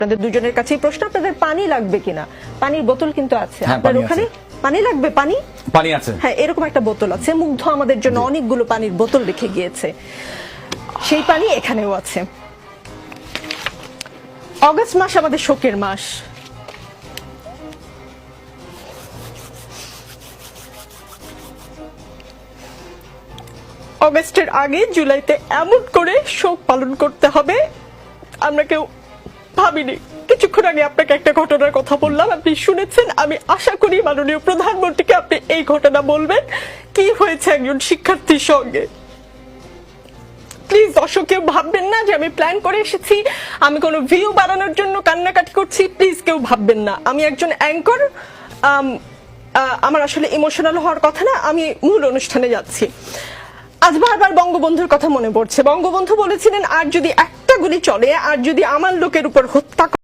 আপনাদের দুজনের কাছেই প্রশ্ন, আপনাদের পানি লাগবে কিনা? পানির বোতল কিন্তু আছে আপনার ওখানে। পানি লাগবে? পানি আছে, হ্যাঁ, এরকম একটা বোতল আছে। মুগ্ধ আমাদের জন্য অনেকগুলো পানির বোতল রেখে গিয়েছে, সেই পানি এখানেও আছে। অগস্ট মাস আমাদের শোকের মাস। অগস্টের আগে জুলাইতে এমন করে শোক পালন করতে হবে আমরা কেউ ভাবিনি। কিছুক্ষণ আগে আপনাকে একটা ঘটনার কথা বললাম, আপনি শুনেছেন। আমি আশা করি মাননীয় প্রধানমন্ত্রীকে আপনি এই ঘটনা বলবেন, কি হয়েছে একজন শিক্ষার্থীর সঙ্গে। প্লিজ দর্শক, কেউ ভাববেন না যে আমি প্ল্যান করে এসেছি, আমি কোনো ভিউ বাড়ানোর জন্য কান্নাকাটি করছি। প্লিজ কেউ ভাববেন না। আমি একজন অ্যাঙ্কর, আমার আসলে ইমোশনাল হওয়ার কথা না। আমি মূল অনুষ্ঠানে যাচ্ছি। আজ বারবার বঙ্গবন্ধুর কথা মনে পড়ছে। বঙ্গবন্ধু বলেছিলেন, আর যদি একটা গুলি চলে, আর যদি আমার লোকের উপর হত্যা